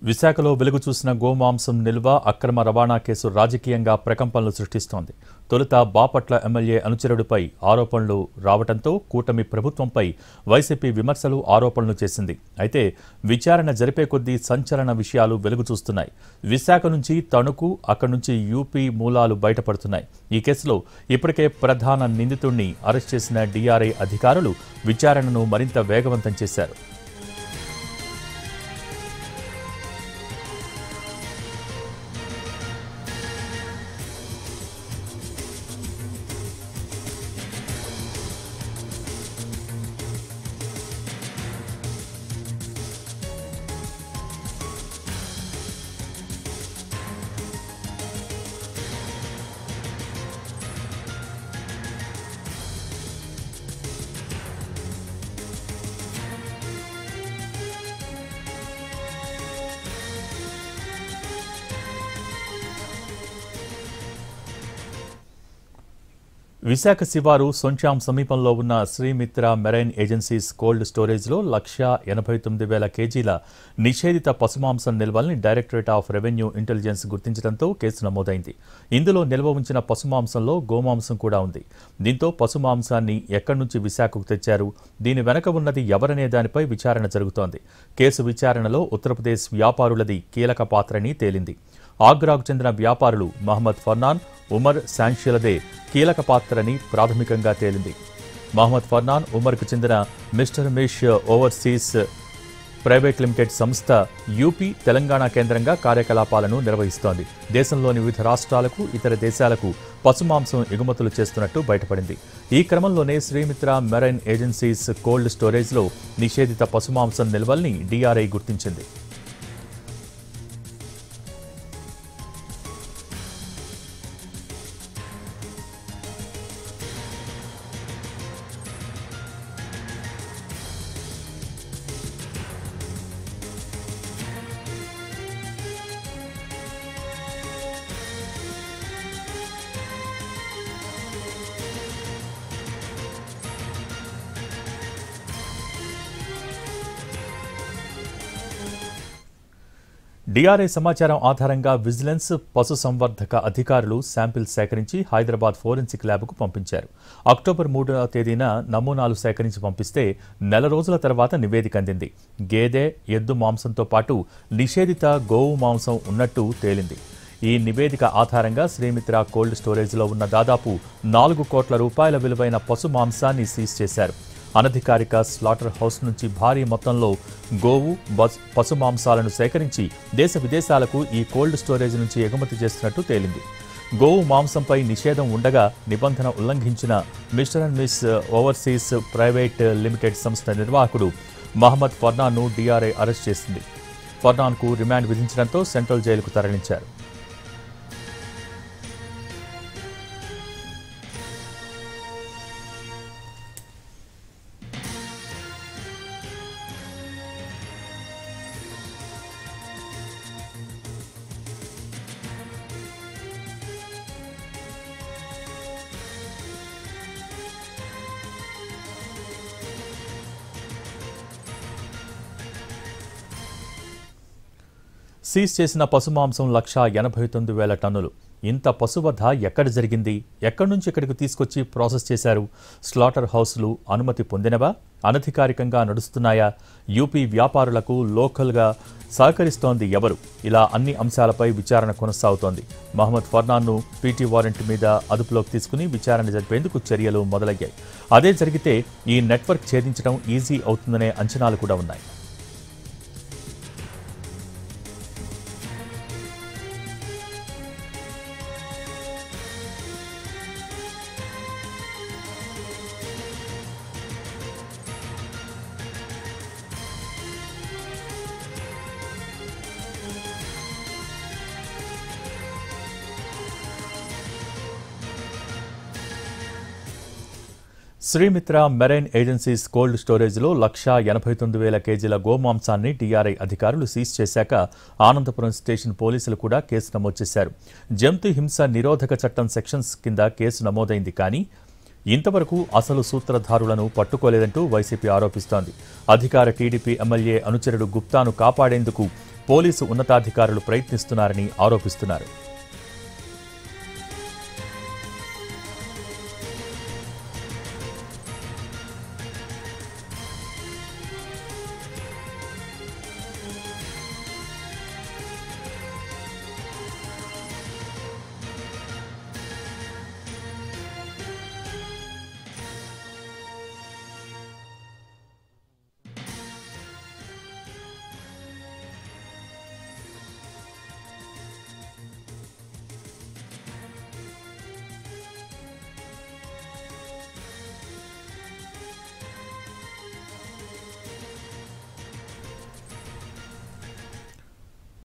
విశాఖలో వెలుగు చూసిన గోమాంసం నిల్వ అక్రమ రవాణా కేసు రాజకీయంగా ప్రకంపనలు సృష్టిస్తోంది. తొలుత బాపట్ల ఎమ్మెల్యే అనుచరుడిపై ఆరోపణలు రావడంతో కూటమి ప్రభుత్వంపై వైసీపీ విమర్శలు ఆరోపణలు చేసింది. అయితే విచారణ జరిపే కొద్దీ సంచలన విషయాలు వెలుగు చూస్తున్నాయి. విశాఖ నుంచి తణుకు, అక్కడి నుంచి యూపీ మూలాలు బయటపడుతున్నాయి. ఈ కేసులో ఇప్పటికే ప్రధాన నిందితుడిని అరెస్ట్ చేసిన డీఆర్ఐ అధికారులు విచారణను మరింత వేగవంతం చేశారు. విశాఖ శివారు సొంచాం సమీపంలో ఉన్న శ్రీమిత్ర మెరైన్ ఏజెన్సీస్ కోల్డ్ స్టోరేజ్లో 1,89,000 కేజీల నిషేధిత పశుమాంసం నిల్వల్ని డైరెక్టరేట్ ఆఫ్ రెవెన్యూ ఇంటెలిజెన్స్ గుర్తించడంతో కేసు నమోదైంది. ఇందులో నిల్వ ఉంచిన పశుమాంసంలో గోమాంసం కూడా ఉంది. దీంతో పశుమాంసాన్ని ఎక్కడి నుంచి విశాఖకు తెచ్చారు, దీని వెనక ఉన్నది ఎవరనే దానిపై విచారణ జరుగుతోంది. కేసు విచారణలో ఉత్తరప్రదేశ్ వ్యాపారులది కీలక పాత్రని తేలింది. ఆగ్రాకు చెందిన వ్యాపారులు మహమ్మద్ ఫర్నాన్, ఉమర్ శాంషిలదే కీలక పాత్రని ప్రాథమికంగా తేలింది. మహమ్మద్ ఫర్నాన్, ఉమర్కు చెందిన మిస్టర్ మిష్ ఓవర్సీస్ ప్రైవేట్ లిమిటెడ్ సంస్థ యూపీ, తెలంగాణ కేంద్రంగా కార్యకలాపాలను నిర్వహిస్తోంది. దేశంలోని వివిధ రాష్ట్రాలకు, ఇతర దేశాలకు పశుమాంసం ఎగుమతులు చేస్తున్నట్టు బయటపడింది. ఈ క్రమంలోనే శ్రీమిత్ర మెరైన్ ఏజెన్సీస్ కోల్డ్ స్టోరేజ్లో నిషేధిత పశుమాంసం నిల్వల్ని డీఆర్ఐ గుర్తించింది. డీఆర్ఐ సమాచారం ఆధారంగా విజిలెన్స్, పశుసంవర్ధక అధికారులు శాంపిల్ సేకరించి హైదరాబాద్ ఫోరెన్సిక్ ల్యాబ్కు పంపించారు. అక్టోబర్ 3వ తేదీన నమూనాలు సేకరించి పంపిస్తే నెల రోజుల తర్వాత నివేదిక అందింది. గేదె, ఎద్దు మాంసంతో పాటు నిషేధిత గోవు మాంసం ఉన్నట్టు తేలింది. ఈ నివేదిక ఆధారంగా శ్రీమిత్ర కోల్డ్ స్టోరేజ్లో ఉన్న దాదాపు 4 కోట్ల రూపాయల విలువైన పశు మాంసాన్ని సీజ్ చేశారు. అనధికారిక స్లాటర్ హౌస్ నుంచి భారీ మొత్తంలో గోవు, పశు మాంసాలను సేకరించి దేశ విదేశాలకు ఈ కోల్డ్ స్టోరేజ్ నుంచి ఎగుమతి చేస్తున్నట్టు తేలింది. గోవు మాంసంపై నిషేధం ఉండగా నిబంధన ఉల్లంఘించిన mister and miss overseas private limited సంస్థ నిర్వాహకుడు మహమ్మద్ ఫర్నాన్ను డీఆర్ఐ అరెస్ట్ చేసింది. ఫర్నాన్కు రిమాండ్ విధించడంతో సెంట్రల్ జైలుకు తరలించారు. సీజ్ చేసిన పశుమాంసం 1,89,000 టన్నులు. ఇంత పశువధ ఎక్కడ జరిగింది, ఎక్కడి నుంచి ఇక్కడికి తీసుకొచ్చి ప్రాసెస్ చేశారు? స్లాటర్ హౌస్లు అనుమతి పొందినవా, అనధికారికంగా నడుస్తున్నాయా? యూపీ వ్యాపారులకు లోకల్గా సహకరిస్తోంది ఎవరు? ఇలా అన్ని అంశాలపై విచారణ కొనసాగుతోంది. మహమ్మద్ ఫర్నాన్ను పీటీ వారెంట్ మీద అదుపులోకి తీసుకుని విచారణ జరిపేందుకు చర్యలు మొదలయ్యాయి. అదే జరిగితే ఈ నెట్వర్క్ ఛేదించడం ఈజీ అవుతుందనే అంచనాలు కూడా ఉన్నాయి. శ్రీమిత్ర మెరైన్ ఏజెన్సీస్ కోల్డ్ స్టోరేజ్లో 1,89,000 కేజీల గోమాంసాన్ని డీఆర్ఐ అధికారులు సీజ్ చేశాక ఆనందపురం స్టేషన్ పోలీసులు కూడా కేసు నమోదు చేశారు. జంతు హింస నిరోధక చట్టం సెక్షన్స్ కింద కేసు నమోదైంది. కానీ ఇంతవరకు అసలు సూత్రధారులను పట్టుకోలేదంటూ వైసీపీ ఆరోపిస్తోంది. అధికార టీడీపీ ఎమ్మెల్యే అనుచరుడు గుప్తాను కాపాడేందుకు పోలీసు ఉన్నతాధికారులు ప్రయత్నిస్తున్నారని ఆరోపిస్తున్నారు.